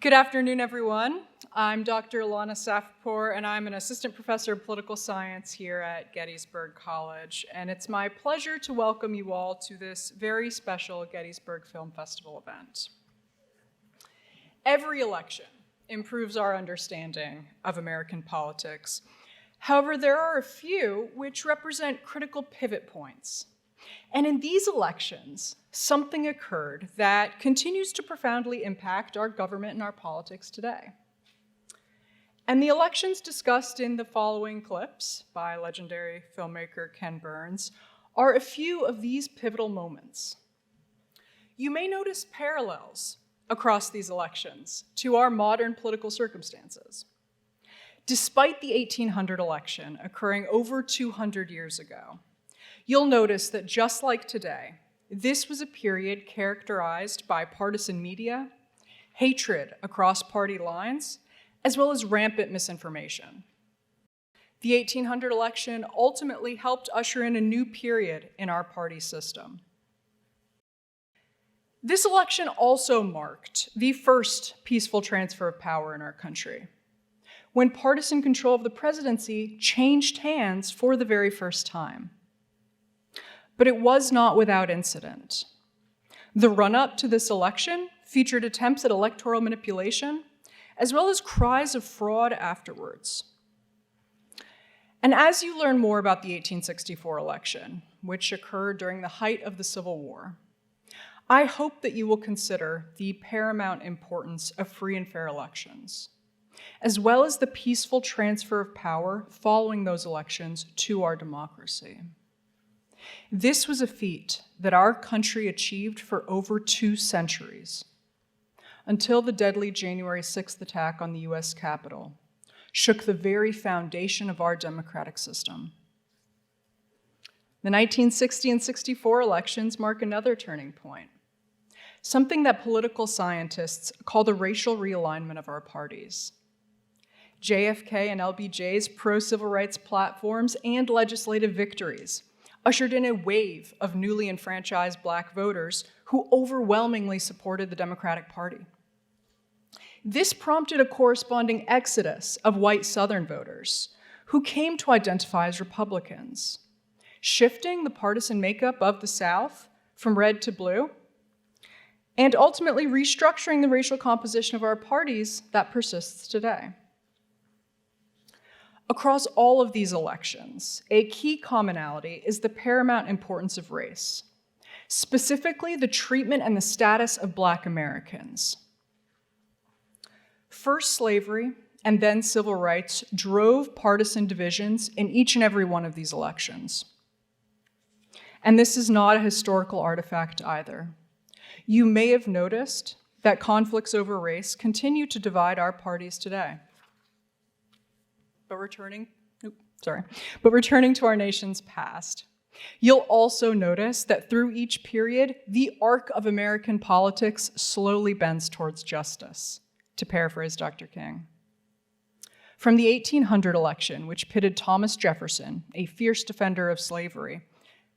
Good afternoon, everyone. I'm Dr. Ilana Safpour, and I'm an assistant professor of political science here at Gettysburg College. And it's my pleasure to welcome you all to this very special Gettysburg Film Festival event. Every election improves our understanding of American politics. However, there are a few which represent critical pivot points. And in these elections, something occurred that continues to profoundly impact our government and our politics today. And the elections discussed in the following clips by legendary filmmaker Ken Burns are a few of these pivotal moments. You may notice parallels across these elections to our modern political circumstances. Despite the 1800 election occurring over 200 years ago, you'll notice that just like today, this was a period characterized by partisan media, hatred across party lines, as well as rampant misinformation. The 1800 election ultimately helped usher in a new period in our party system. This election also marked the first peaceful transfer of power in our country, when partisan control of the presidency changed hands for the very first time. But it was not without incident. The run-up to this election featured attempts at electoral manipulation, as well as cries of fraud afterwards. And as you learn more about the 1864 election, which occurred during the height of the Civil War, I hope that you will consider the paramount importance of free and fair elections, as well as the peaceful transfer of power following those elections to our democracy. This was a feat that our country achieved for over 2 centuries, until the deadly January 6th attack on the US Capitol shook the very foundation of our democratic system. The 1960 and 64 elections mark another turning point, something that political scientists call the racial realignment of our parties. JFK and LBJ's pro-civil rights platforms and legislative victories ushered in a wave of newly enfranchised Black voters who overwhelmingly supported the Democratic Party. This prompted a corresponding exodus of white Southern voters who came to identify as Republicans, shifting the partisan makeup of the South from red to blue, and ultimately restructuring the racial composition of our parties that persists today. Across all of these elections, a key commonality is the paramount importance of race, specifically the treatment and the status of Black Americans. First slavery and then civil rights drove partisan divisions in each and every one of these elections. And this is not a historical artifact either. You may have noticed that conflicts over race continue to divide our parties today. But returning to our nation's past, you'll also notice that through each period, the arc of American politics slowly bends towards justice, to paraphrase Dr. King. From the 1800 election, which pitted Thomas Jefferson, a fierce defender of slavery,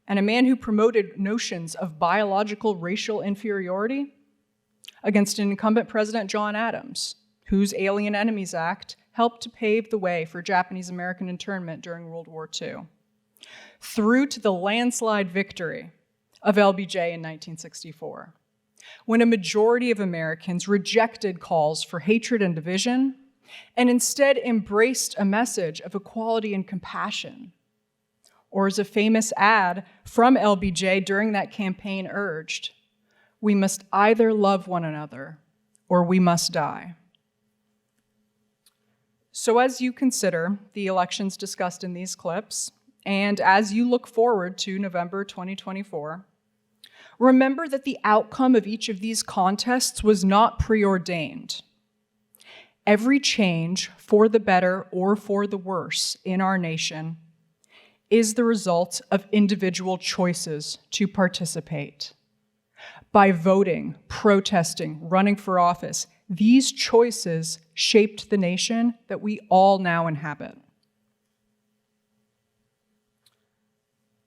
and a man who promoted notions of biological racial inferiority, against an incumbent President John Adams, whose Alien Enemies Act helped to pave the way for Japanese-American internment during World War II, through to the landslide victory of LBJ in 1964, when a majority of Americans rejected calls for hatred and division and instead embraced a message of equality and compassion. Or as a famous ad from LBJ during that campaign urged, "We must either love one another or we must die." So as you consider the elections discussed in these clips, and as you look forward to November 2024, remember that the outcome of each of these contests was not preordained. Every change, for the better or for the worse, in our nation is the result of individual choices to participate. By voting, protesting, running for office, these choices shaped the nation that we all now inhabit.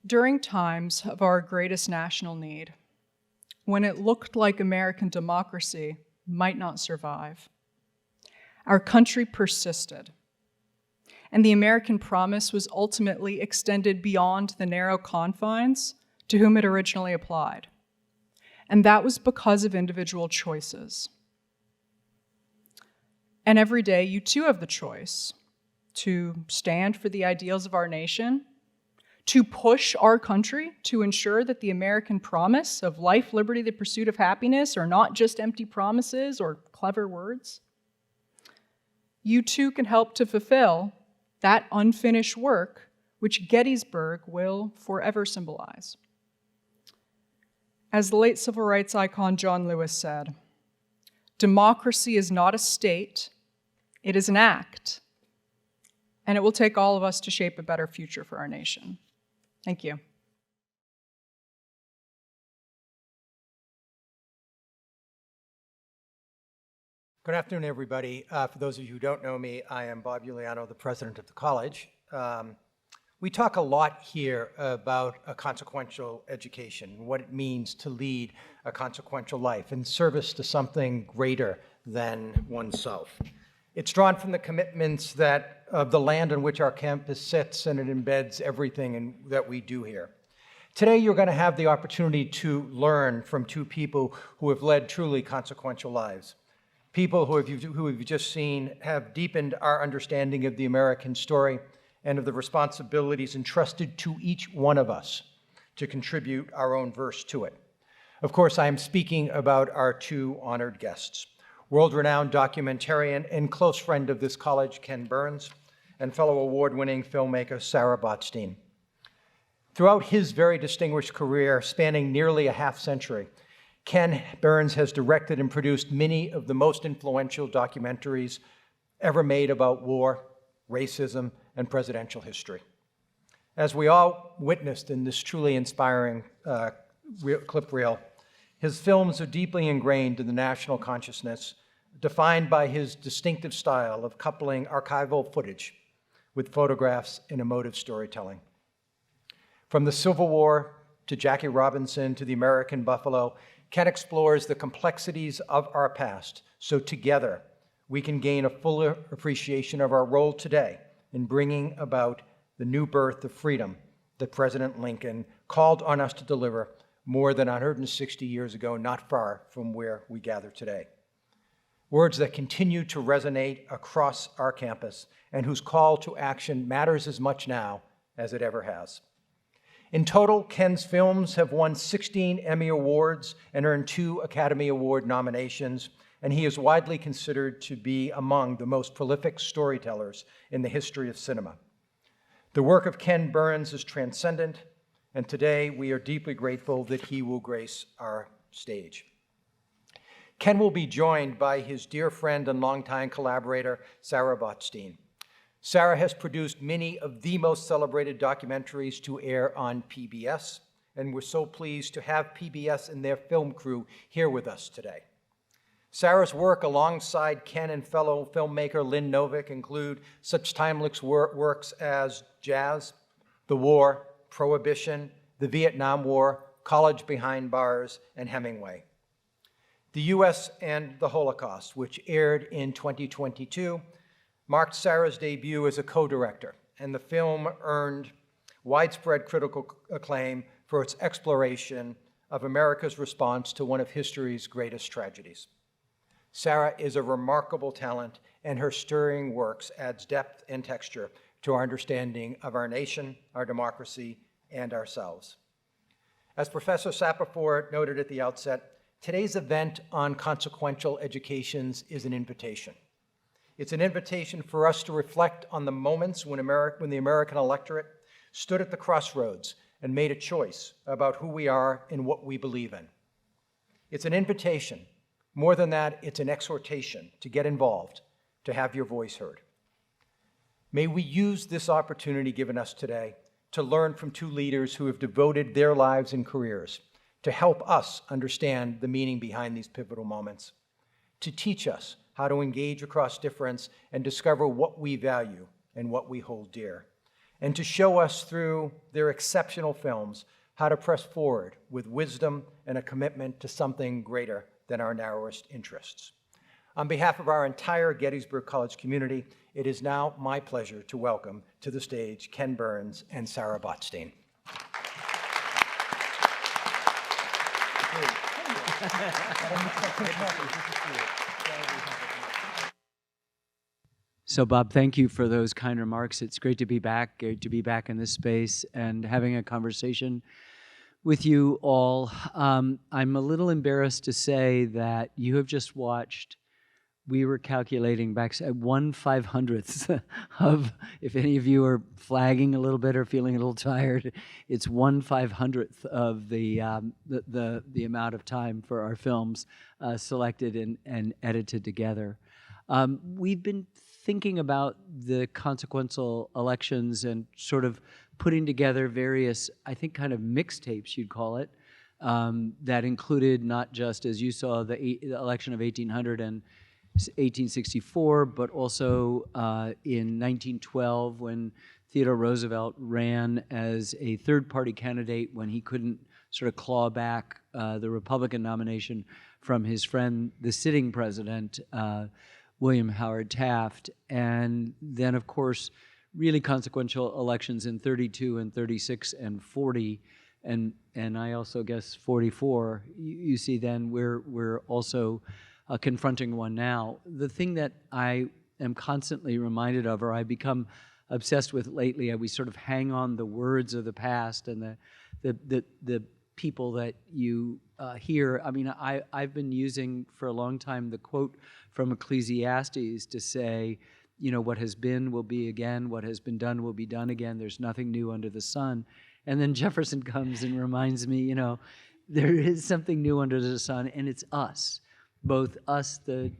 During times of our greatest national need, when it looked like American democracy might not survive, our country persisted, and the American promise was ultimately extended beyond the narrow confines to whom it originally applied. And that was because of individual choices. And every day, you too have the choice to stand for the ideals of our nation, to push our country to ensure that the American promise of life, liberty, the pursuit of happiness are not just empty promises or clever words. You too can help to fulfill that unfinished work which Gettysburg will forever symbolize. As the late civil rights icon John Lewis said, democracy is not a state, it is an act, and it will take all of us to shape a better future for our nation. Thank you. Good afternoon, everybody. For those of you who don't know me, I am Bob Giuliano, the president of the college. We talk a lot here about a consequential education, what it means to lead a consequential life in service to something greater than oneself. It's drawn from the commitments of the land on which our campus sits, and it embeds everything that we do here. Today, you're going to have the opportunity to learn from two people who have led truly consequential lives. People who you've just seen have deepened our understanding of the American story and of the responsibilities entrusted to each one of us to contribute our own verse to it. Of course, I am speaking about our two honored guests, world-renowned documentarian and close friend of this college, Ken Burns, and fellow award-winning filmmaker, Sarah Botstein. Throughout his very distinguished career, spanning nearly a half-century, Ken Burns has directed and produced many of the most influential documentaries ever made about war, racism, and presidential history. As we all witnessed in this truly inspiring clip reel, his films are deeply ingrained in the national consciousness, defined by his distinctive style of coupling archival footage with photographs and emotive storytelling. From the Civil War to Jackie Robinson to the American Buffalo, Ken explores the complexities of our past, so together we can gain a fuller appreciation of our role today in bringing about the new birth of freedom that President Lincoln called on us to deliver more than 160 years ago, not far from where we gather today. Words that continue to resonate across our campus and whose call to action matters as much now as it ever has. In total, Ken's films have won 16 Emmy Awards and earned 2 Academy Award nominations, and he is widely considered to be among the most prolific storytellers in the history of cinema. The work of Ken Burns is transcendent, and today we are deeply grateful that he will grace our stage. Ken will be joined by his dear friend and longtime collaborator, Sarah Botstein. Sarah has produced many of the most celebrated documentaries to air on PBS, and we're so pleased to have PBS and their film crew here with us today. Sarah's work alongside Ken and fellow filmmaker Lynn Novick include such timeless works as Jazz, The War, Prohibition, the Vietnam War, College Behind Bars, and Hemingway. The U.S. and the Holocaust, which aired in 2022, marked Sarah's debut as a co-director, and the film earned widespread critical acclaim for its exploration of America's response to one of history's greatest tragedies. Sarah is a remarkable talent, and her stirring works adds depth and texture to our understanding of our nation, our democracy, and ourselves. As Professor Sapperford noted at the outset, today's event on consequential educations is an invitation. It's an invitation for us to reflect on the moments when the American electorate stood at the crossroads and made a choice about who we are and what we believe in. It's an invitation. More than that, it's an exhortation to get involved, to have your voice heard. May we use this opportunity given us today to learn from two leaders who have devoted their lives and careers to help us understand the meaning behind these pivotal moments, to teach us how to engage across difference and discover what we value and what we hold dear, and to show us through their exceptional films how to press forward with wisdom and a commitment to something greater than our narrowest interests. On behalf of our entire Gettysburg College community, it is now my pleasure to welcome to the stage Ken Burns and Sarah Botstein. So, Bob, thank you for those kind remarks. It's great to be back in this space and having a conversation with you all. I'm a little embarrassed to say that you have just watched, we were calculating back at 1/500th of, if any of you are flagging a little bit or feeling a little tired, it's 1/500th of the amount of time for our films selected and edited together. We've been thinking about the consequential elections and sort of putting together various, I think, kind of mixtapes, you'd call it, that included not just, as you saw, the election of 1800 and 1864, but also in 1912 when Theodore Roosevelt ran as a third-party candidate when he couldn't sort of claw back the Republican nomination from his friend, the sitting president, William Howard Taft. And then, of course, really consequential elections in 32 and 36 and 40, and I also guess 44. You see, then we're also confronting one now. The thing that I am constantly reminded of, or I become obsessed with lately, we sort of hang on the words of the past and the people that you hear. I mean, I've been using for a long time the quote from Ecclesiastes to say, you know, what has been will be again, what has been done will be done again, there's nothing new under the sun. And then Jefferson comes and reminds me, you know, there is something new under the sun, and it's us. Both us, the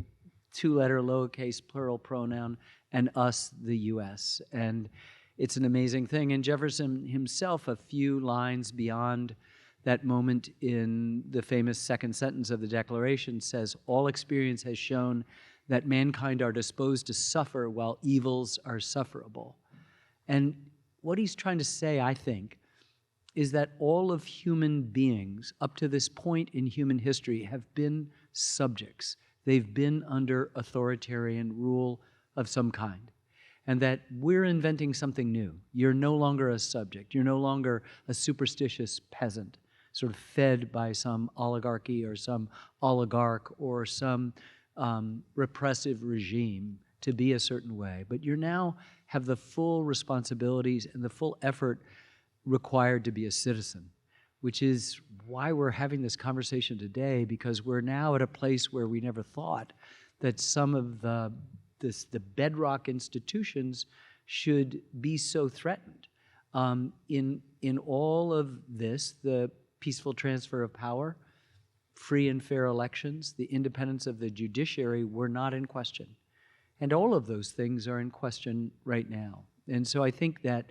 two-letter lowercase plural pronoun, and us, the U.S. And it's an amazing thing. And Jefferson himself, a few lines beyond that moment in the famous second sentence of the Declaration, says, all experience has shown that mankind are disposed to suffer while evils are sufferable. And what he's trying to say, I think, is that all of human beings up to this point in human history have been subjects. They've been under authoritarian rule of some kind. And that we're inventing something new. You're no longer a subject. You're no longer a superstitious peasant, sort of fed by some oligarchy or some oligarch or some repressive regime to be a certain way. But you now have the full responsibilities and the full effort required to be a citizen, which is why we're having this conversation today, because we're now at a place where we never thought that some of the bedrock institutions should be so threatened. In all of this, the peaceful transfer of power, free and fair elections, the independence of the judiciary were not in question. And all of those things are in question right now. And so I think that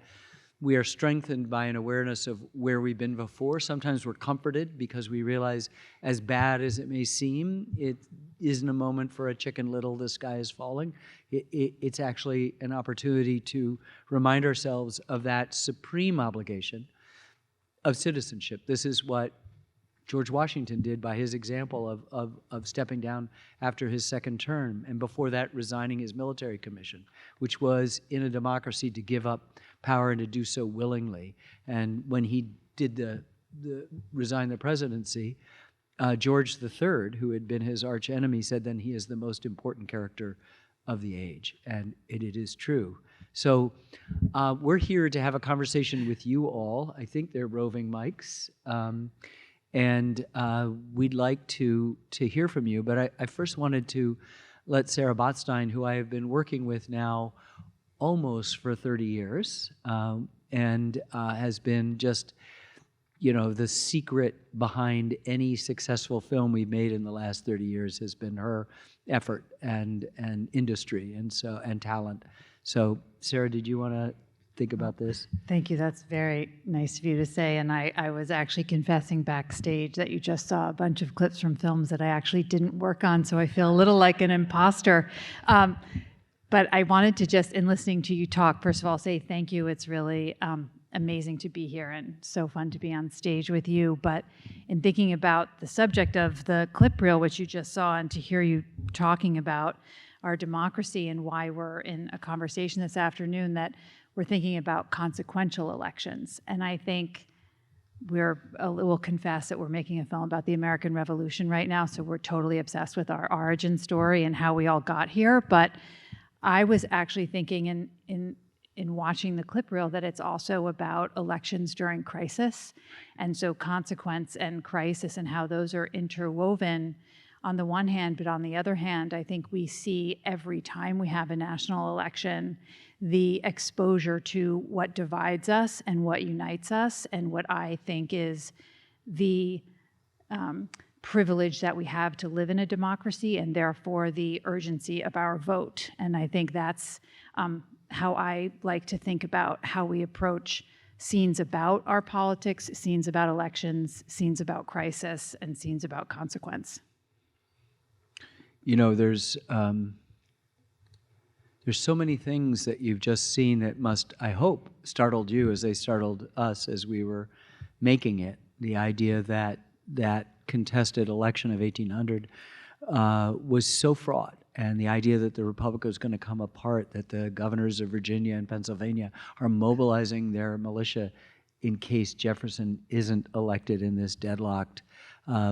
we are strengthened by an awareness of where we've been before. Sometimes we're comforted because we realize, as bad as it may seem, it isn't a moment for a Chicken Little, the sky is falling. It's actually an opportunity to remind ourselves of that supreme obligation of citizenship. This is what George Washington did by his example of stepping down after his second term, and before that resigning his military commission, which was in a democracy to give up power and to do so willingly. And when he did resign the presidency, George III, who had been his arch enemy, said then he is the most important character of the age, and it is true. So we're here to have a conversation with you all. I think they're roving mics. And we'd like to hear from you. But I first wanted to let Sarah Botstein, who I have been working with now almost for 30 years, and has been just, you know, the secret behind any successful film we've made in the last 30 years has been her effort and industry and talent. So, Sarah, did you want to think about this? Thank you. That's very nice of you to say. And I was actually confessing backstage that you just saw a bunch of clips from films that I actually didn't work on, so I feel a little like an imposter. But I wanted to just, in listening to you talk, first of all, say thank you. It's really amazing to be here and so fun to be on stage with you. But in thinking about the subject of the clip reel, which you just saw, and to hear you talking about our democracy and why we're in a conversation this afternoon, that we're thinking about consequential elections. And I think we'll confess that we're making a film about the American Revolution right now, so we're totally obsessed with our origin story and how we all got here. But I was actually thinking in watching the clip reel that it's also about elections during crisis, and so consequence and crisis and how those are interwoven on the one hand, but on the other hand, I think we see every time we have a national election the exposure to what divides us and what unites us, and what I think is the privilege that we have to live in a democracy, and therefore the urgency of our vote. And I think that's how I like to think about how we approach scenes about our politics, scenes about elections, scenes about crisis, and scenes about consequence. You know, there's so many things that you've just seen that must, I hope, startled you as they startled us as we were making it. The idea that that contested election of 1800 was so fraught, and the idea that the Republic was going to come apart, that the governors of Virginia and Pennsylvania are mobilizing their militia in case Jefferson isn't elected in this deadlocked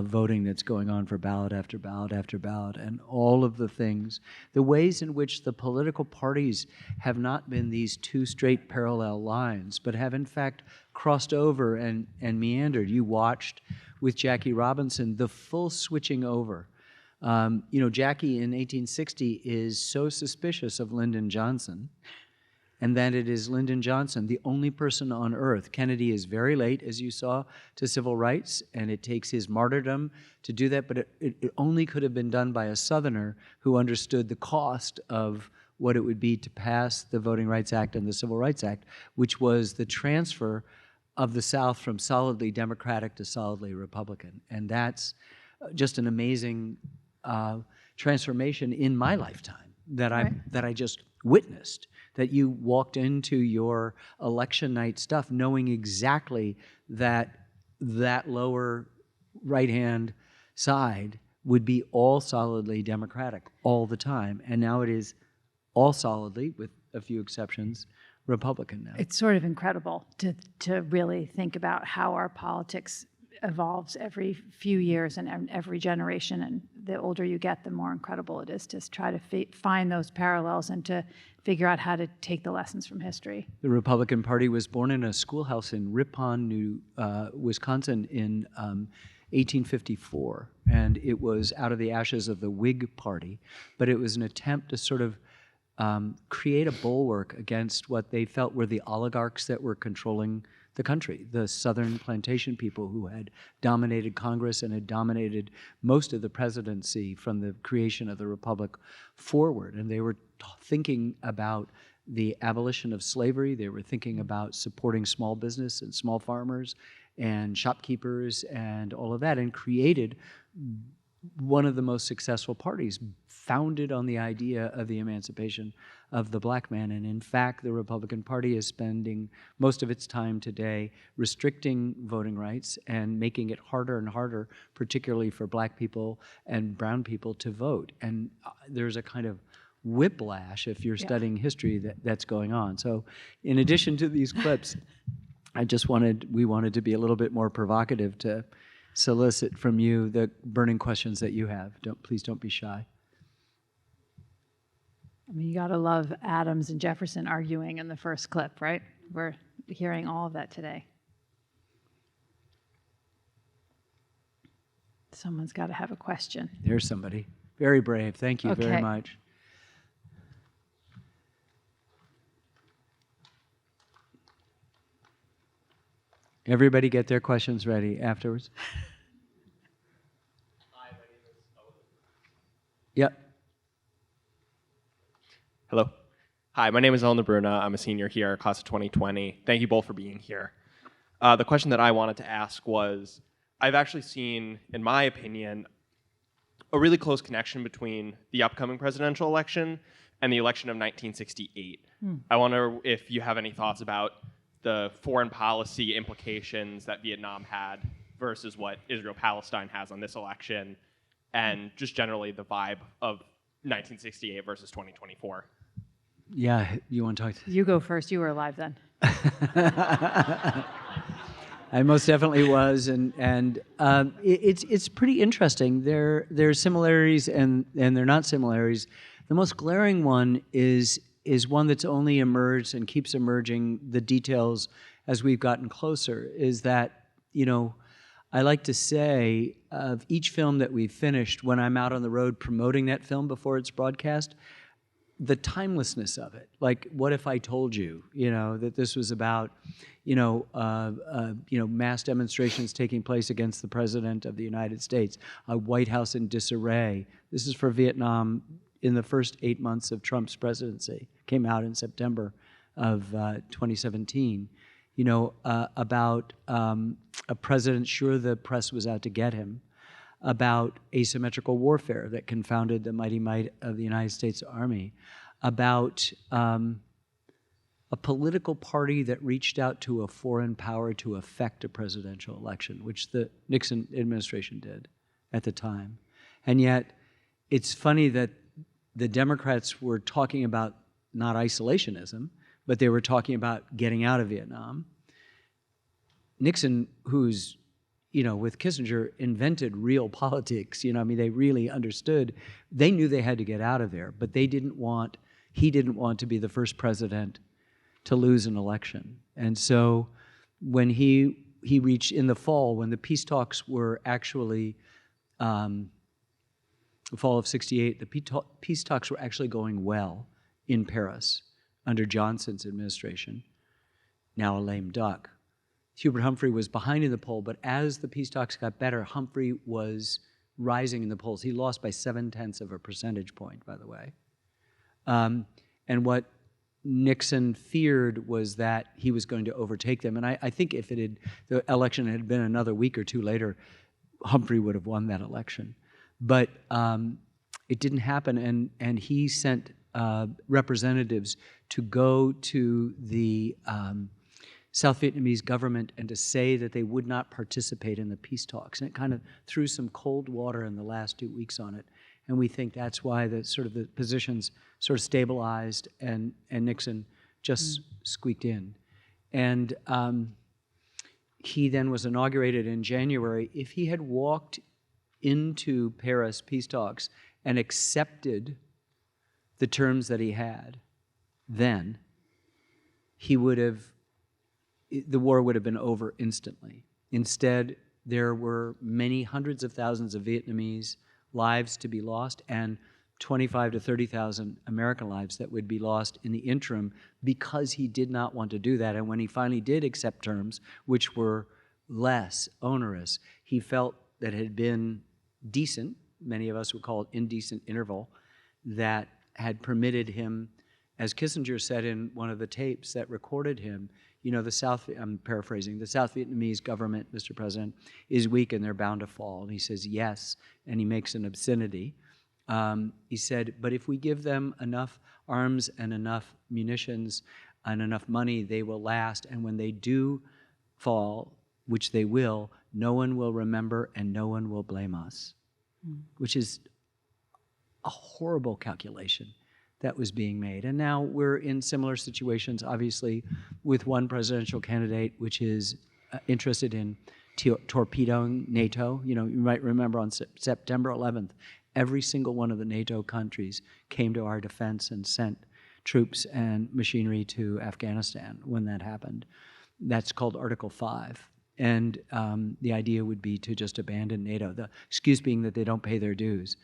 voting that's going on for ballot after ballot after ballot, and all of the things, the ways in which the political parties have not been these two straight parallel lines, but have in fact crossed over and meandered. You watched with Jackie Robinson the full switching over. You know, Jackie in 1860 is so suspicious of Lyndon Johnson, and that it is Lyndon Johnson, the only person on earth. Kennedy is very late, as you saw, to civil rights, and it takes his martyrdom to do that, but it only could have been done by a Southerner who understood the cost of what it would be to pass the Voting Rights Act and the Civil Rights Act, which was the transfer of the South from solidly Democratic to solidly Republican. And that's just an amazing transformation in my lifetime that I just witnessed. That you walked into your election night stuff knowing exactly that that lower right-hand side would be all solidly Democratic all the time. And now it is all solidly, with a few exceptions, Republican now. It's sort of incredible to really think about how our politics evolves every few years and every generation, and the older you get, the more incredible it is to try to find those parallels and to figure out how to take the lessons from history. The Republican Party was born in a schoolhouse in Ripon, Wisconsin in 1854, and it was out of the ashes of the Whig Party, but it was an attempt to sort of create a bulwark against what they felt were the oligarchs that were controlling the country, the Southern plantation people who had dominated Congress and had dominated most of the presidency from the creation of the Republic forward. And they were thinking about the abolition of slavery. They were thinking about supporting small business and small farmers and shopkeepers and all of that, and created one of the most successful parties, founded on the idea of the emancipation of the black man. And in fact, the Republican Party is spending most of its time today restricting voting rights and making it harder and harder, particularly for black people and brown people, to vote. And there's a kind of whiplash, if you're studying history, that's going on. So in addition to these clips, we wanted to be a little bit more provocative to solicit from you the burning questions that you have. Please don't be shy. I mean, you gotta love Adams and Jefferson arguing in the first clip, right? We're hearing all of that today. Someone's got to have a question. There's somebody. Very brave. Thank you very much. Everybody get their questions ready afterwards. Hi, my name is Owen. Yep. Hello. Hi, my name is Owen Bruna. I'm a senior here, class of 2020. Thank you both for being here. The question that I wanted to ask was, I've actually seen, in my opinion, a really close connection between the upcoming presidential election and the election of 1968. I wonder if you have any thoughts about the foreign policy implications that Vietnam had versus what Israel-Palestine has on this election, and just generally the vibe of 1968 versus 2024. Yeah, you want to talk to? You go first. You were alive then. I most definitely was, and it's pretty interesting. There's similarities and they're not similarities. The most glaring one is one that's only emerged and keeps emerging. The details as we've gotten closer is that, you know, I like to say of each film that we've finished, when I'm out on the road promoting that film before it's broadcast, the timelessness of it. Like, what if I told you, you know, that this was about, mass demonstrations taking place against the President of the United States, a White House in disarray. This is for Vietnam in the first 8 months of Trump's presidency. Came out in September of 2017. About a president sure the press was out to get him, about asymmetrical warfare that confounded the mighty might of the United States Army, about a political party that reached out to a foreign power to affect a presidential election, which the Nixon administration did at the time. And yet, it's funny that the Democrats were talking about not isolationism, but they were talking about getting out of Vietnam. Nixon, who's, with Kissinger, invented real politics. They really understood. They knew they had to get out of there, but he didn't want to be the first president to lose an election. And so when he reached in the fall, when the peace talks were actually, the fall of '68, the peace talks were actually going well in Paris under Johnson's administration, now a lame duck. Hubert Humphrey was behind in the poll, but as the peace talks got better, Humphrey was rising in the polls. He lost by 0.7 of a percentage point, by the way. And what Nixon feared was that he was going to overtake them. And I think if the election had been another week or two later, Humphrey would have won that election. But it didn't happen, and he sent representatives to go to the South Vietnamese government and to say that they would not participate in the peace talks. And it kind of threw some cold water in the last 2 weeks on it. And we think that's why the positions sort of stabilized and Nixon just squeaked in. And he then was inaugurated in January. If he had walked into Paris peace talks and accepted the terms that he had, then the war would have been over instantly. Instead, there were many hundreds of thousands of Vietnamese lives to be lost and 25 to 30,000 American lives that would be lost in the interim because he did not want to do that. And when he finally did accept terms, which were less onerous, he felt that it had been decent, many of us would call it indecent interval, that had permitted him, as Kissinger said in one of the tapes that recorded him, I'm paraphrasing, the South Vietnamese government, Mr. President, is weak and they're bound to fall. And he says, yes, and he makes an obscenity. He said, but if we give them enough arms and enough munitions and enough money, they will last. And when they do fall, which they will, no one will remember and no one will blame us, which is a horrible calculation that was being made. And now we're in similar situations, obviously, with one presidential candidate which is interested in torpedoing NATO. You might remember on September 11th, every single one of the NATO countries came to our defense and sent troops and machinery to Afghanistan when that happened. That's called Article 5. And the idea would be to just abandon NATO, the excuse being that they don't pay their dues.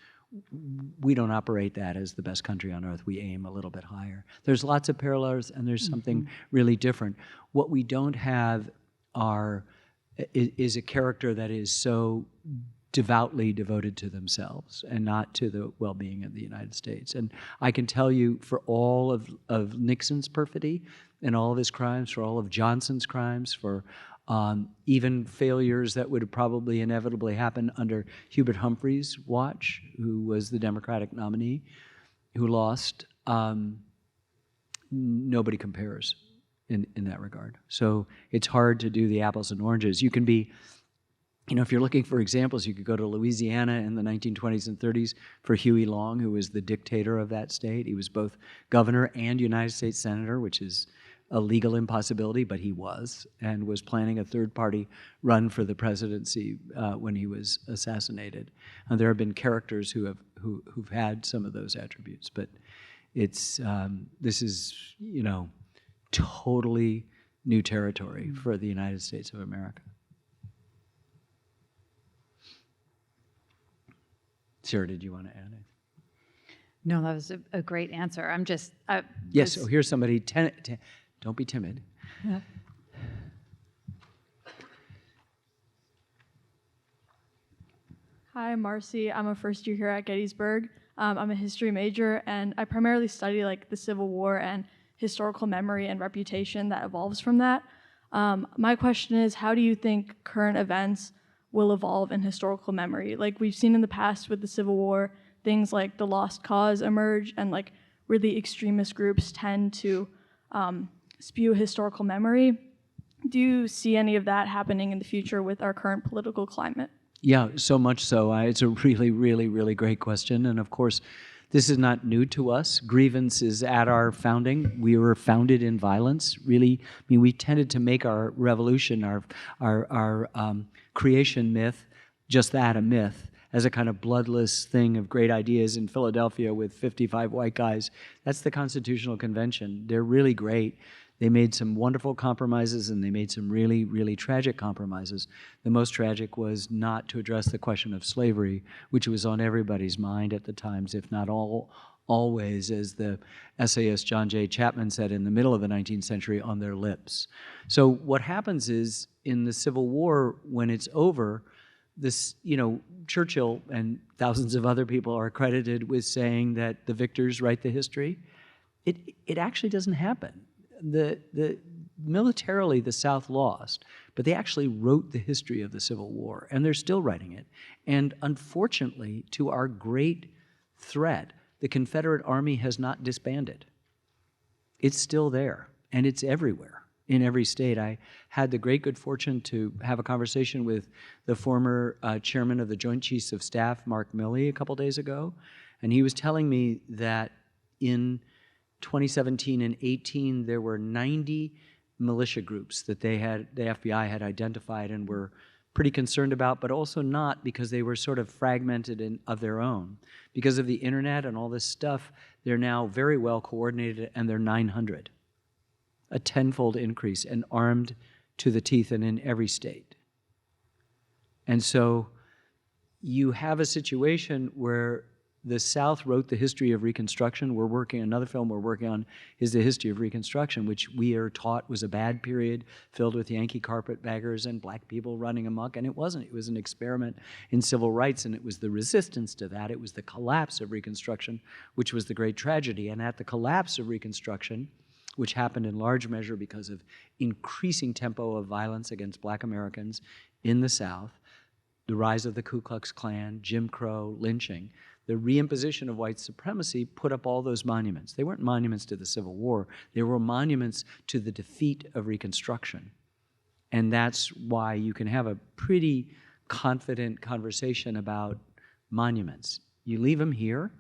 We don't operate that as the best country on earth. We aim a little bit higher. There's lots of parallels, and there's something really different. What we don't have is a character that is so devoutly devoted to themselves and not to the well-being of the United States. And I can tell you, for all of Nixon's perfidy and all of his crimes, for all of Johnson's crimes, for even failures that would have probably inevitably happen under Hubert Humphrey's watch, who was the Democratic nominee, who lost, nobody compares. in that regard. So it's hard to do the apples and oranges. You can be, if you're looking for examples, you could go to Louisiana in the 1920s and 30s for Huey Long, who was the dictator of that state. He was both governor and United States senator, which is a legal impossibility, but he was, and was planning a third-party run for the presidency when he was assassinated. And there have been characters who've had some of those attributes, but this is totally new territory for the United States of America. Sarah, did you want to add anything? No, that was a great answer. I'm just... Yes, here's somebody. Don't be timid. Hi, I'm Marcy. I'm a first year here at Gettysburg. I'm a history major, and I primarily study the Civil War and historical memory and reputation that evolves from that. My question is, how do you think current events will evolve in historical memory? We've seen in the past with the Civil War, things like the Lost Cause emerge, and really extremist groups tend to spew historical memory. Do you see any of that happening in the future with our current political climate? Yeah, so much so. It's a really, really, really great question. And of course, this is not new to us. Grievance is at our founding. We were founded in violence, really. We tended to make our revolution, our creation myth, just that, a myth, as a kind of bloodless thing of great ideas in Philadelphia with 55 white guys. That's the Constitutional Convention. They're really great. They made some wonderful compromises, and they made some really, really tragic compromises. The most tragic was not to address the question of slavery, which was on everybody's mind at the times, if not always, as the essayist John J. Chapman said in the middle of the 19th century, on their lips. So what happens is, in the Civil War, when it's over, Churchill and thousands of other people are credited with saying that the victors write the history. It actually doesn't happen. Militarily, the South lost, but they actually wrote the history of the Civil War, and they're still writing it. And unfortunately, to our great threat, the Confederate Army has not disbanded. It's still there, and it's everywhere, in every state. I had the great good fortune to have a conversation with the former chairman of the Joint Chiefs of Staff, Mark Milley, a couple days ago, and he was telling me that in 2017 and 18, there were 90 militia groups that the FBI had identified and were pretty concerned about, but also not, because they were sort of fragmented of their own. Because of the internet and all this stuff, they're now very well coordinated, and they're 900. A tenfold increase, and armed to the teeth, and in every state. And so you have a situation where the South wrote the history of Reconstruction. Another film we're working on is the history of Reconstruction, which we are taught was a bad period filled with Yankee carpetbaggers and black people running amok, and it wasn't. It was an experiment in civil rights, and it was the resistance to that. It was the collapse of Reconstruction, which was the great tragedy. And at the collapse of Reconstruction, which happened in large measure because of increasing tempo of violence against black Americans in the South, the rise of the Ku Klux Klan, Jim Crow, lynching, the reimposition of white supremacy put up all those monuments. They weren't monuments to the Civil War. They were monuments to the defeat of Reconstruction. And that's why you can have a pretty confident conversation about monuments. You leave them here.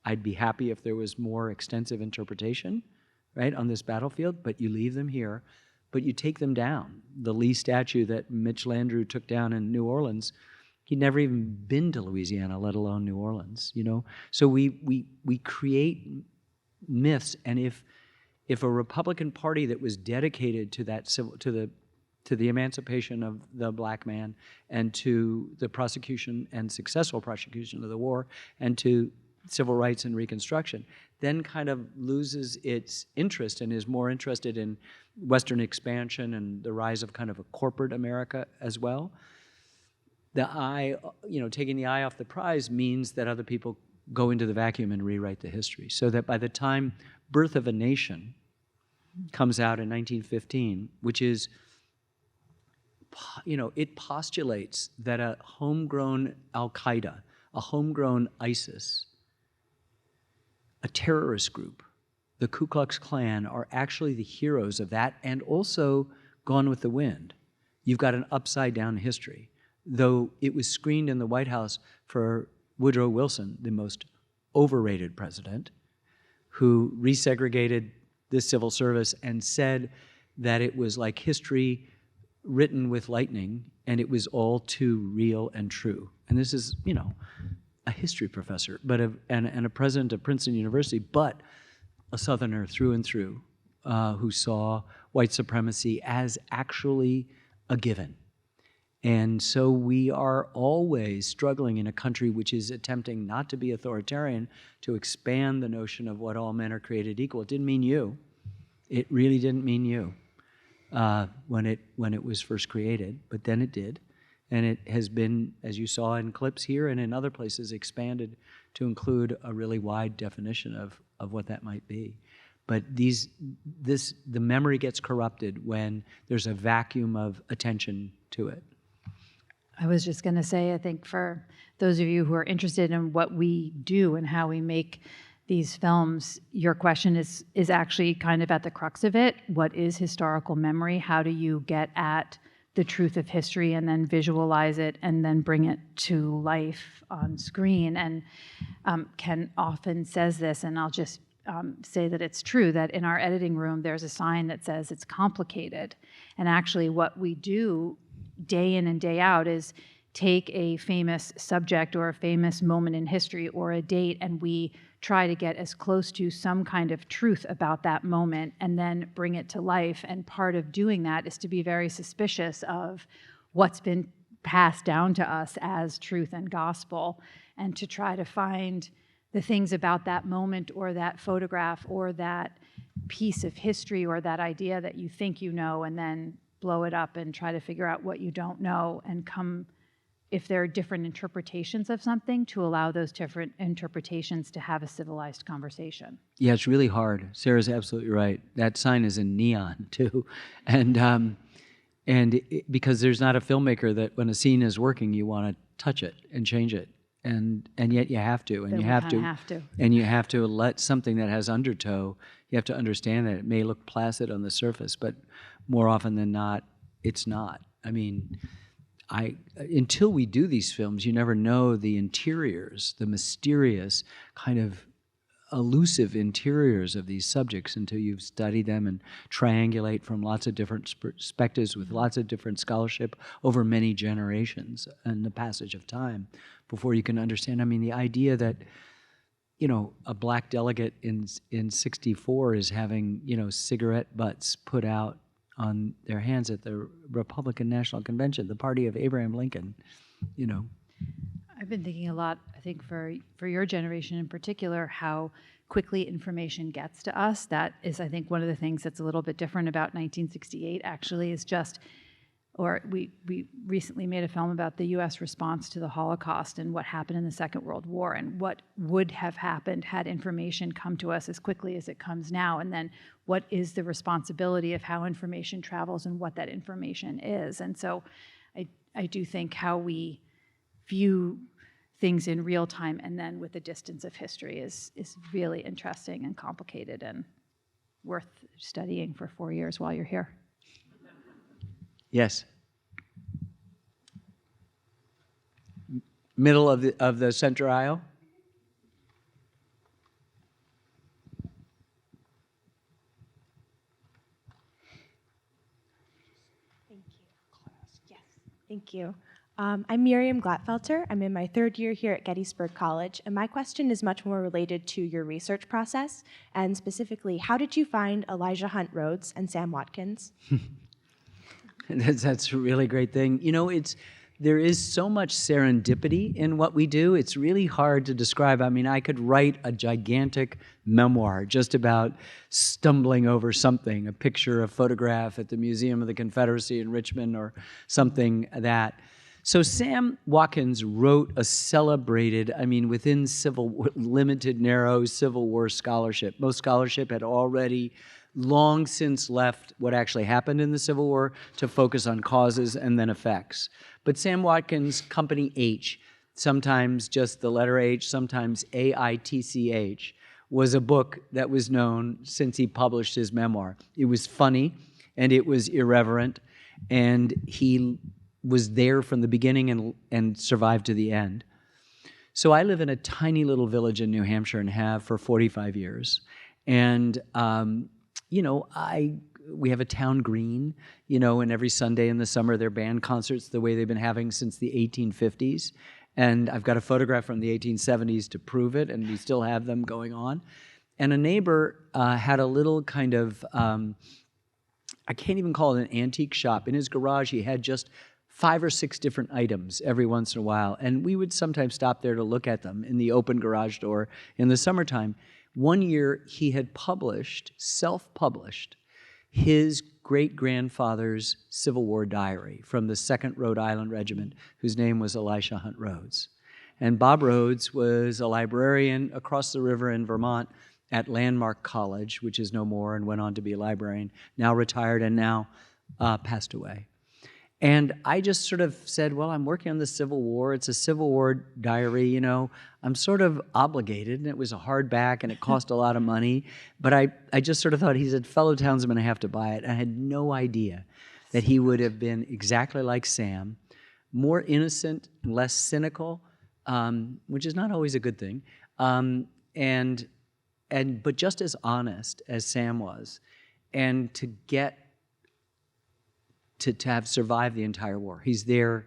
I'd be happy if there was more extensive interpretation, right, on this battlefield, but you leave them here, but you take them down. The Lee statue that Mitch Landrieu took down in New Orleans, he'd never even been to Louisiana, let alone New Orleans, So we create myths, and if a Republican Party that was dedicated to that to the emancipation of the black man, and to the prosecution and successful prosecution of the war, and to civil rights and Reconstruction, then kind of loses its interest and is more interested in Western expansion and the rise of kind of a corporate America as well. Taking the eye off the prize means that other people go into the vacuum and rewrite the history. So that by the time Birth of a Nation comes out in 1915, which is, it postulates that a homegrown Al-Qaeda, a homegrown ISIS, a terrorist group the Ku Klux Klan are actually the heroes of that, and also Gone with the Wind. You've got an upside-down history. Though it was screened in the White House for Woodrow Wilson, the most overrated president, who resegregated the civil service and said that it was like history written with lightning, and it was all too real and true. And this is, you know, a history professor, but and a president of Princeton University, but a Southerner through and through, who saw white supremacy as actually a given. And so we are always struggling in a country which is attempting not to be authoritarian, to expand the notion of what all men are created equal. It didn't mean you. It really didn't mean you when it was first created, but then it did. And it has been, as you saw in clips here and in other places, expanded to include a really wide definition of what that might be. But the memory gets corrupted when there's a vacuum of attention to it. I was just going to say, I think for those of you who are interested in what we do and how we make these films, your question is actually kind of at the crux of it. What is historical memory? How do you get at the truth of history and then visualize it and then bring it to life on screen? And Ken often says this, and I'll just say that it's true, that in our editing room there's a sign that says it's complicated. And actually what we do day in and day out is take a famous subject or a famous moment in history or a date, and we try to get as close to some kind of truth about that moment and then bring it to life. And part of doing that is to be very suspicious of what's been passed down to us as truth and gospel, and to try to find the things about that moment or that photograph or that piece of history or that idea that you think you know, and then blow it up and try to figure out what you don't know, and come, if there are different interpretations of something, to allow those different interpretations to have a civilized conversation. Yeah, it's really hard. Sarah's absolutely right. That sign is in neon too, and because there's not a filmmaker that when a scene is working, you want to touch it and change it, and yet you have to, and Then you we have kinda to, have to. and you have to let something that has undertow. You have to understand that it may look placid on the surface, but more often than not, it's not. I mean, until we do these films, you never know the interiors, the mysterious kind of elusive interiors of these subjects until you've studied them and triangulate from lots of different perspectives with lots of different scholarship over many generations and the passage of time before you can understand. I mean, the idea that, you know, a black delegate in 64 is having, you know, cigarette butts put out on their hands at the Republican National Convention, the party of Abraham Lincoln, you know. I've been thinking a lot, I think for your generation in particular, how quickly information gets to us. That is, I think, one of the things that's a little bit different about 1968 actually, is just, or we recently made a film about the US response to the Holocaust and what happened in the Second World War and what would have happened had information come to us as quickly as it comes now, and then what is the responsibility of how information travels and what that information is. And so I do think how we view things in real time and then with the distance of history is really interesting and complicated and worth studying for 4 years while you're here. Yes. Middle of the center aisle. Thank you. Yes, thank you. I'm Miriam Glatfelter. I'm in my third year here at Gettysburg College, and my question is much more related to your research process, and specifically, how did you find Elijah Hunt Rhodes and Sam Watkins? That's a really great thing. You know, there is so much serendipity in what we do. It's really hard to describe. I mean, I could write a gigantic memoir just about stumbling over something, a picture, a photograph at the Museum of the Confederacy in Richmond or something that. So Sam Watkins wrote a celebrated, I mean, within limited, narrow Civil War scholarship. Most scholarship had already long since left what actually happened in the Civil War to focus on causes and then effects. But Sam Watkins' Company H, sometimes just the letter H, sometimes AITCH, was a book that was known since he published his memoir. It was funny, and it was irreverent, and he was there from the beginning and survived to the end. So I live in a tiny little village in New Hampshire and have for 45 years. And, you know, we have a town green, you know, and every Sunday in the summer there are band concerts the way they've been having since the 1850s. And I've got a photograph from the 1870s to prove it, and we still have them going on. And a neighbor had a little kind of, I can't even call it an antique shop. In his garage, he had just 5 or 6 different items every once in a while. And we would sometimes stop there to look at them in the open garage door in the summertime. One year, he had self-published, his great-grandfather's Civil War diary from the 2nd Rhode Island Regiment, whose name was Elisha Hunt Rhodes. And Bob Rhodes was a librarian across the river in Vermont at Landmark College, which is no more, and went on to be a librarian, now retired and now passed away. And I just sort of said, well, I'm working on the Civil War. It's a Civil War diary, you know. I'm sort of obligated, and it was a hardback, and it cost a lot of money. But I just sort of thought, he said, fellow townsmen, I have to buy it. And I had no idea that he would have been exactly like Sam, more innocent, less cynical, which is not always a good thing, but just as honest as Sam was, and to have survived the entire war. He's there,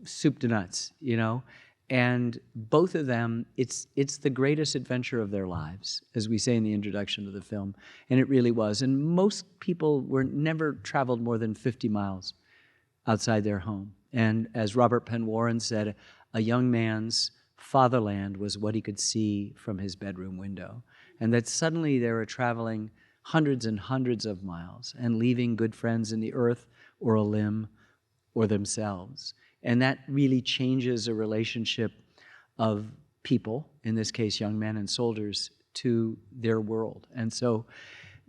soup to nuts, you know? And both of them, it's the greatest adventure of their lives, as we say in the introduction to the film, and it really was. And most people never traveled more than 50 miles outside their home. And as Robert Penn Warren said, a young man's fatherland was what he could see from his bedroom window. And that suddenly they were traveling hundreds and hundreds of miles and leaving good friends in the earth or a limb or themselves. And that really changes a relationship of people, in this case young men and soldiers, to their world. And so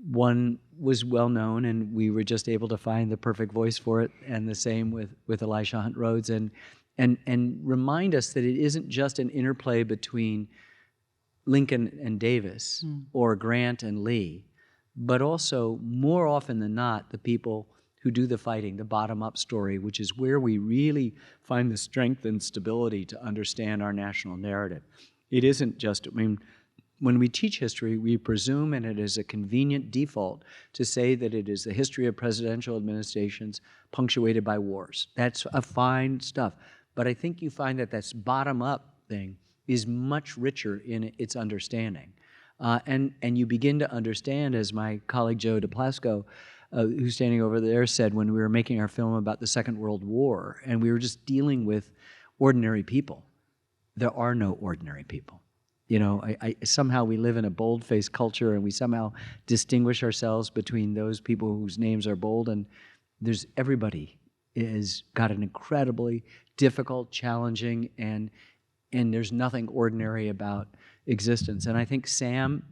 one was well known, and we were just able to find the perfect voice for it, and the same with Elisha Hunt Rhodes, and remind us that it isn't just an interplay between Lincoln and Davis or Grant and Lee, but also more often than not the people who do the fighting, the bottom-up story, which is where we really find the strength and stability to understand our national narrative. It isn't just, I mean, when we teach history, we presume, and it is a convenient default, to say that it is the history of presidential administrations punctuated by wars. That's a fine stuff. But I think you find that this bottom-up thing is much richer in its understanding. And you begin to understand, as my colleague Joe DePlasco, who's standing over there, said when we were making our film about the Second World War, and we were just dealing with ordinary people. There are no ordinary people. You know, somehow we live in a bold-faced culture, and we somehow distinguish ourselves between those people whose names are bold, and everybody has got an incredibly difficult, challenging, and there's nothing ordinary about existence. And I think Sam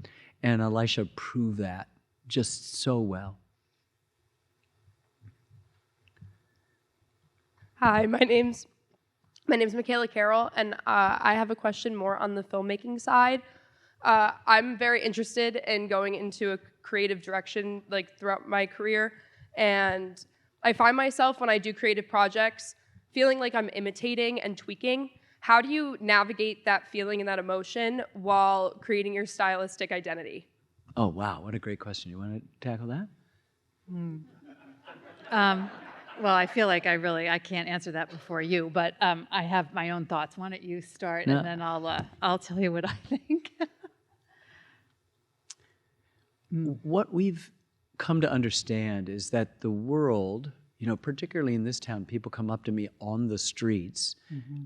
and Elisha prove that just so well. Hi, my name's Michaela Carroll, and I have a question more on the filmmaking side. I'm very interested in going into a creative direction like throughout my career, and I find myself when I do creative projects feeling like I'm imitating and tweaking. How do you navigate that feeling and that emotion while creating your stylistic identity? Oh, wow, what a great question. You want to tackle that? Well, I feel like I can't answer that before you, but I have my own thoughts. Why don't you start, and then I'll tell you what I think. What we've come to understand is that the world, you know, particularly in this town, people come up to me on the streets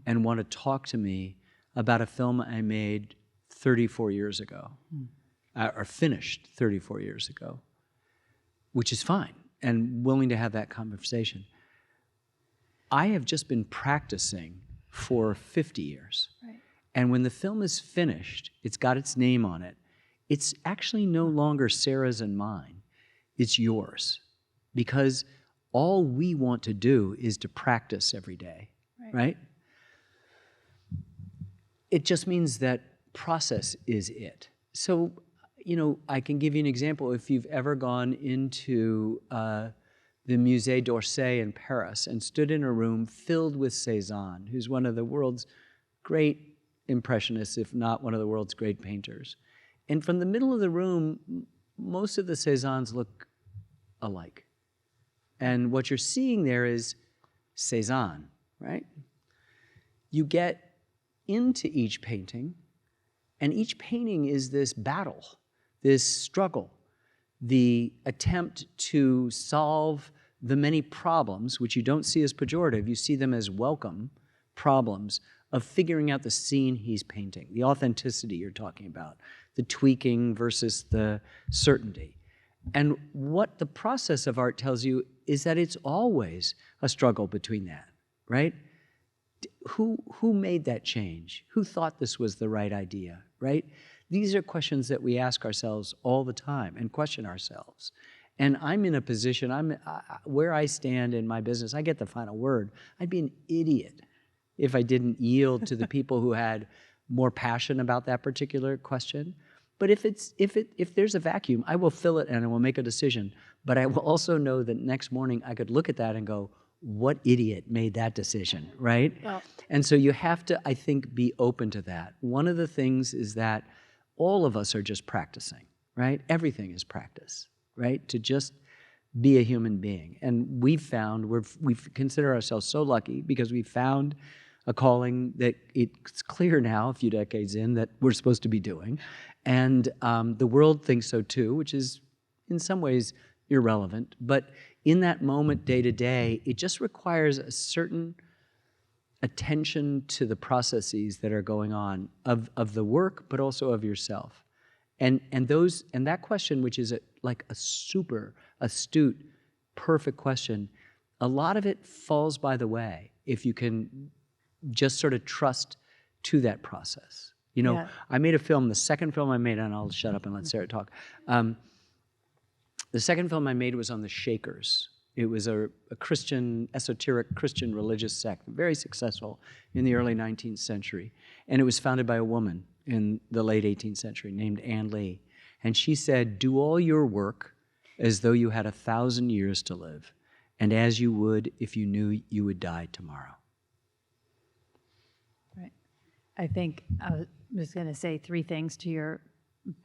and want to talk to me about a film I made 34 years ago, or finished 34 years ago, which is fine, and willing to have that conversation. I have just been practicing for 50 years. Right. And when the film is finished, it's got its name on it. It's actually no longer Sarah's and mine. It's yours. Because all we want to do is to practice every day, right? It just means that process is it. So, I can give you an example. If you've ever gone into the Musée d'Orsay in Paris and stood in a room filled with Cézanne, who's one of the world's great impressionists, if not one of the world's great painters. And from the middle of the room, most of the Cézannes look alike. And what you're seeing there is Cézanne, right? You get into each painting, and each painting is this battle, this struggle, the attempt to solve the many problems, which you don't see as pejorative, you see them as welcome problems of figuring out the scene he's painting, the authenticity you're talking about, the tweaking versus the certainty. And what the process of art tells you is that it's always a struggle between that, right? Who made that change? Who thought this was the right idea, right? These are questions that we ask ourselves all the time and question ourselves. And I'm in a position, where I stand in my business, I get the final word. I'd be an idiot if I didn't yield to the people who had more passion about that particular question. But if there's a vacuum, I will fill it and I will make a decision. But I will also know that next morning I could look at that and go, what idiot made that decision, right? Well, and so you have to, I think, be open to that. One of the things is that all of us are just practicing, right? Everything is practice, right? To just be a human being. And we've found, we've considered ourselves so lucky because we found a calling that it's clear now, a few decades in, that we're supposed to be doing. And the world thinks so too, which is in some ways irrelevant. But in that moment, day to day, it just requires a certain attention to the processes that are going on of the work, but also of yourself. And that question, which is like a super astute, perfect question, a lot of it falls by the way if you can just sort of trust to that process. Yeah. I made a film, the second film I made, and I'll shut up and let Sarah talk. The second film I made was on the Shakers. It was a Christian, esoteric Christian religious sect, very successful in the early 19th century. And it was founded by a woman in the late 18th century named Anne Lee. And she said, do all your work as though you had 1,000 years to live, and as you would if you knew you would die tomorrow. Right. I think I was going to say three things to your,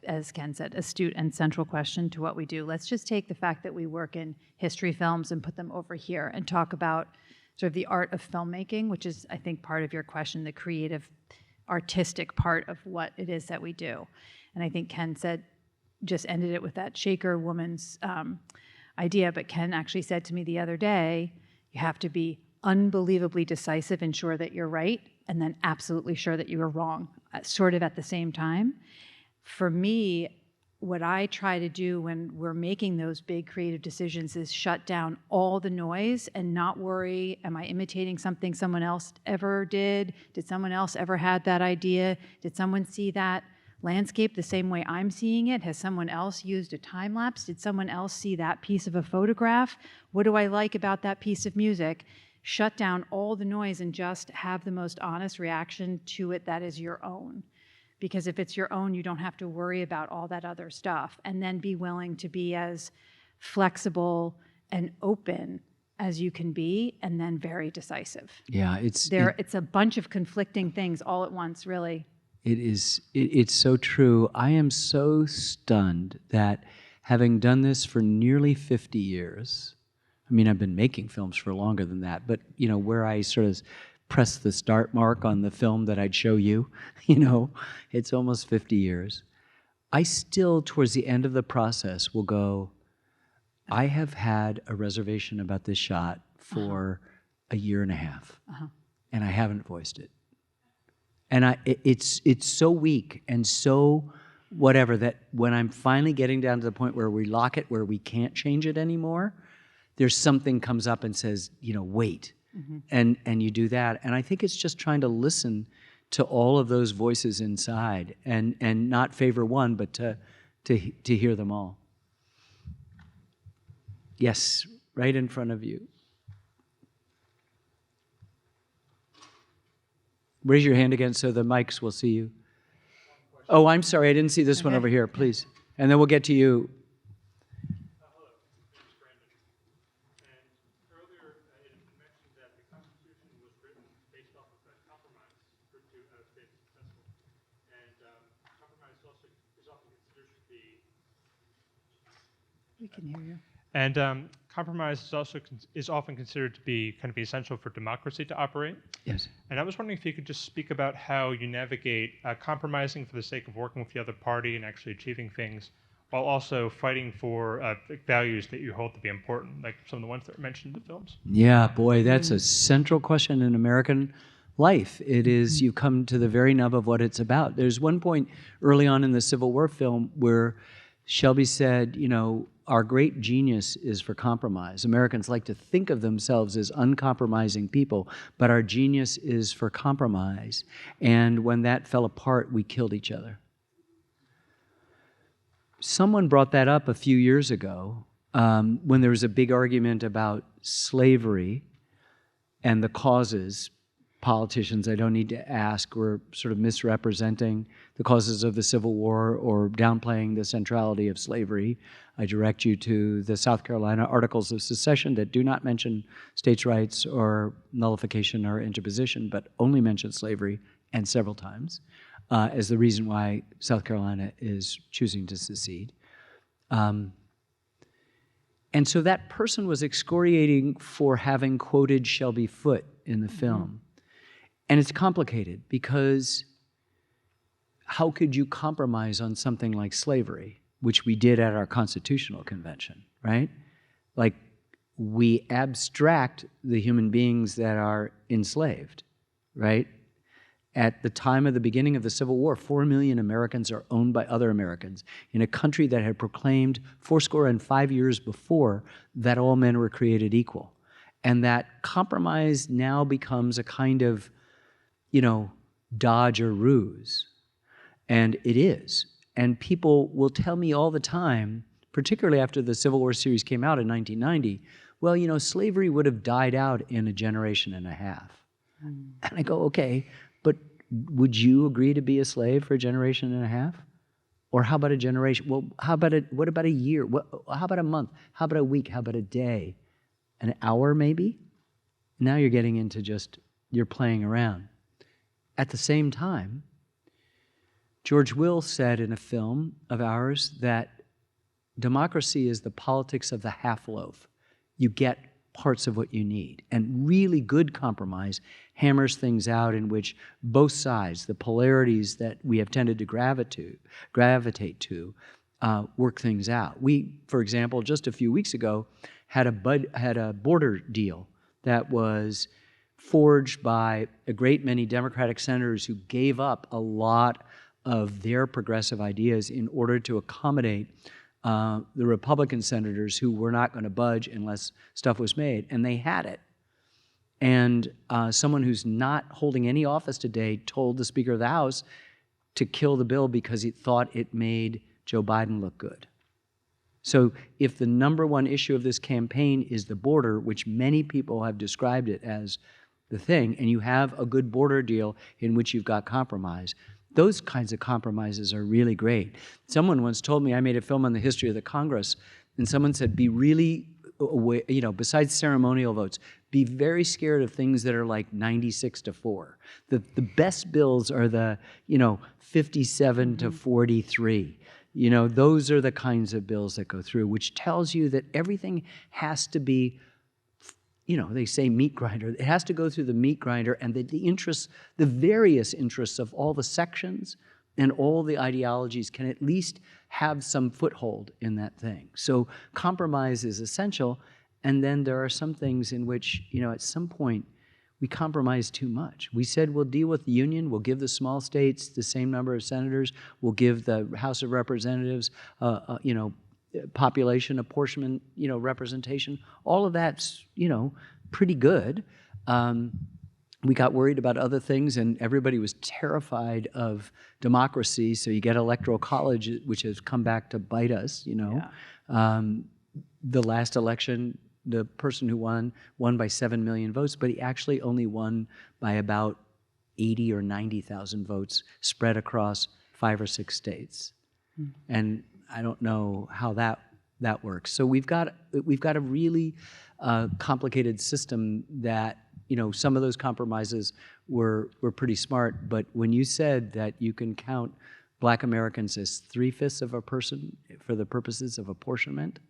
as Ken said, astute and central question to what we do. Let's just take the fact that we work in history films and put them over here and talk about sort of the art of filmmaking, which is, I think, part of your question, the creative, artistic part of what it is that we do. And I think Ken said, just ended it with that Shaker woman's idea, but Ken actually said to me the other day, you have to be unbelievably decisive and sure that you're right, and then absolutely sure that you are wrong, sort of at the same time. For me, what I try to do when we're making those big creative decisions is shut down all the noise and not worry, am I imitating something someone else ever did? Did someone else ever had that idea? Did someone see that landscape the same way I'm seeing it? Has someone else used a time lapse? Did someone else see that piece of a photograph? What do I like about that piece of music? Shut down all the noise and just have the most honest reaction to it that is your own. Because if it's your own, you don't have to worry about all that other stuff. And then be willing to be as flexible and open as you can be, and then very decisive. Yeah, it's a bunch of conflicting things all at once, really. It's so true. I am so stunned that having done this for nearly 50 years, I mean, I've been making films for longer than that, but, where I sort of press the start mark on the film that I'd show you, it's almost 50 years. I still, towards the end of the process, will go, I have had a reservation about this shot for a year and a half, and I haven't voiced it. And it's so weak and so whatever that when I'm finally getting down to the point where we lock it, where we can't change it anymore, there's something comes up and says, wait. And you do that. And I think it's just trying to listen to all of those voices inside and not favor one, but to hear them all. Yes, right in front of you. Raise your hand again so the mics will see you. Oh, I'm sorry, I didn't see this one over here, please. And then we'll get to you. We can hear you. And compromise is also is often considered to be kind of essential for democracy to operate. Yes. And I was wondering if you could just speak about how you navigate compromising for the sake of working with the other party and actually achieving things, while also fighting for values that you hold to be important, like some of the ones that were mentioned in the films. Yeah, boy, that's a central question in American life. It is, you come to the very nub of what it's about. There's one point early on in the Civil War film where Shelby said, you know, our great genius is for compromise. Americans like to think of themselves as uncompromising people, but our genius is for compromise. And when that fell apart, we killed each other. Someone brought that up a few years ago when there was a big argument about slavery and the causes. Politicians, I don't need to ask, were sort of misrepresenting the causes of the Civil War or downplaying the centrality of slavery. I direct you to the South Carolina Articles of Secession that do not mention states' rights or nullification or interposition, but only mention slavery, and several times, as the reason why South Carolina is choosing to secede. And so that person was excoriating for having quoted Shelby Foote in the film. And it's complicated because how could you compromise on something like slavery, which we did at our Constitutional Convention, right? Like, we abstract the human beings that are enslaved, right? At the time of the beginning of the Civil War, 4 million Americans are owned by other Americans in a country that had proclaimed 65 years before that all men were created equal. And that compromise now becomes a kind of, you know, dodge or ruse. And it is. And people will tell me all the time, particularly after the Civil War series came out in 1990, well, you know, slavery would have died out in a generation and a half. And I go, okay, but would you agree to be a slave for a generation and a half? Or how about a generation? Well, what about a year? How about a month? How about a week? How about a day? An hour, maybe? Now you're getting into just, you're playing around. At the same time, George Will said in a film of ours that democracy is the politics of the half loaf. You get parts of what you need. And really good compromise hammers things out in which both sides, the polarities that we have tended to gravitate to, work things out. We, for example, just a few weeks ago, had a border deal that was forged by a great many Democratic senators who gave up a lot of their progressive ideas in order to accommodate the Republican senators who were not going to budge unless stuff was made, and they had it. And someone who's not holding any office today told the Speaker of the House to kill the bill because he thought it made Joe Biden look good. So if the number one issue of this campaign is the border, which many people have described it as the thing, and you have a good border deal in which you've got compromise, those kinds of compromises are really great. Someone once told me, I made a film on the history of the Congress, and someone said, be really, you know, besides ceremonial votes, be very scared of things that are like 96-4. The best bills are the, you know, 57-43. You know, those are the kinds of bills that go through, which tells you that everything has to be, you know, they say meat grinder. It has to go through the meat grinder, and the interests, the various interests of all the sections and all the ideologies can at least have some foothold in that thing. So compromise is essential, and then there are some things in which, you know, at some point we compromise too much. We said we'll deal with the union, we'll give the small states the same number of senators, we'll give the House of Representatives, you know, population apportionment, you know, representation. All of that's, you know, pretty good. We got worried about other things, and everybody was terrified of democracy. So you get electoral college, which has come back to bite us. You know, the last election, the person who won by 7 million votes, but he actually only won by about 80 or 90,000 votes spread across 5 or 6 states. And I don't know how that works. So we've got a really complicated system that, some of those compromises were pretty smart. But when you said that you can count Black Americans as 3/5 of a person for the purposes of apportionment,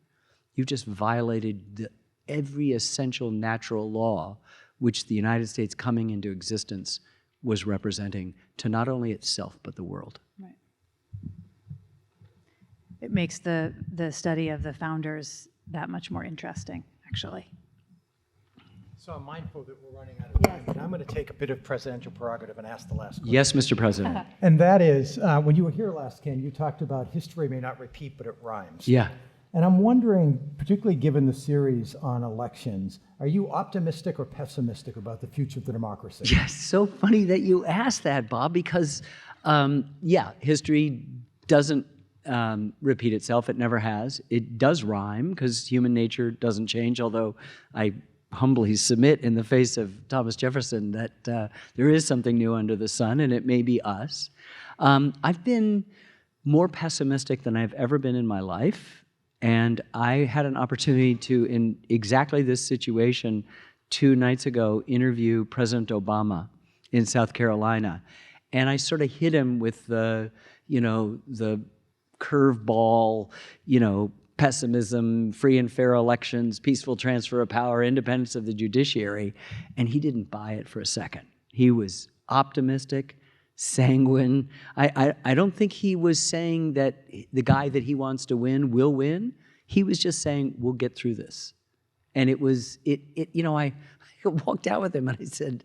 you've just violated every essential natural law which the United States coming into existence was representing to not only itself but the world. Right. It makes the study of the founders that much more interesting, actually. So I'm mindful that we're running out of time, but I'm going to take a bit of presidential prerogative and ask the last question. Yes, Mr. President. And that is, when you were here last, Ken, you talked about history may not repeat, but it rhymes. Yeah. And I'm wondering, particularly given the series on elections, are you optimistic or pessimistic about the future of the democracy? Yeah, so funny that you asked that, Bob, because, history doesn't repeat itself. It never has. It does rhyme because human nature doesn't change, although I humbly submit in the face of Thomas Jefferson that there is something new under the sun, and it may be us. I've been more pessimistic than I've ever been in my life, and I had an opportunity to, in exactly this situation, 2 nights ago, interview President Obama in South Carolina, and I sort of hit him with the curveball, pessimism, free and fair elections, peaceful transfer of power, independence of the judiciary, and he didn't buy it for a second. He was optimistic, sanguine. I don't think he was saying that the guy that he wants to win will win. He was just saying, we'll get through this. And I walked out with him and I said,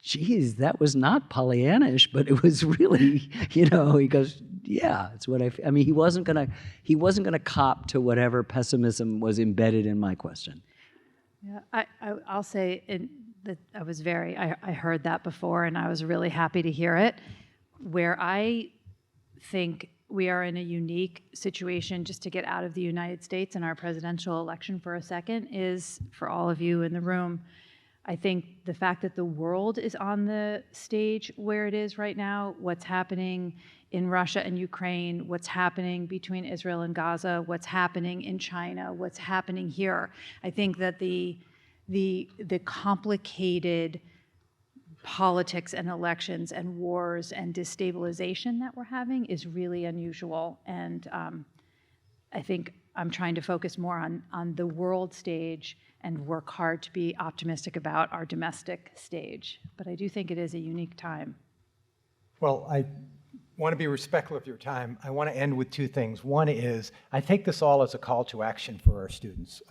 geez, that was not Pollyannish, but it was really, he goes, yeah, it's what I mean, he wasn't gonna cop to whatever pessimism was embedded in my question. Yeah, I'll say that I heard that before, and I was really happy to hear it. Where I think we are in a unique situation, just to get out of the United States and our presidential election for a second, is for all of you in the room. I think the fact that the world is on the stage where it is right now, what's happening in Russia and Ukraine, what's happening between Israel and Gaza, what's happening in China, what's happening here. I think that the complicated politics and elections and wars and destabilization that we're having is really unusual. And I think I'm trying to focus more on the world stage and work hard to be optimistic about our domestic stage. But I do think it is a unique time. Well, I want to be respectful of your time. I want to end with 2 things. One is, I take this all as a call to action for our students,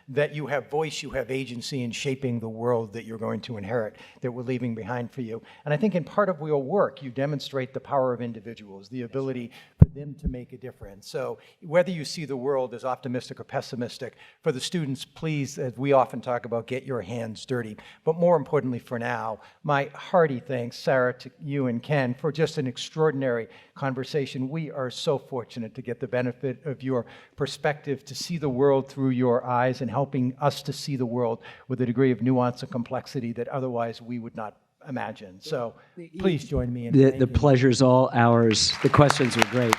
that you have voice, you have agency in shaping the world that you're going to inherit, that we're leaving behind for you. And I think in part of your work, you demonstrate the power of individuals, the ability for them to make a difference. So whether you see the world as optimistic or pessimistic, for the students, please, as we often talk about, get your hands dirty. But more importantly for now, my hearty thanks, Sarah, to you and Ken, for just an extraordinary conversation. We are so fortunate to get the benefit of your perspective, to see the world through your eyes and helping us to see the world with a degree of nuance and complexity that otherwise we would not imagine. So please join me in the pleasure's all ours. The questions were great.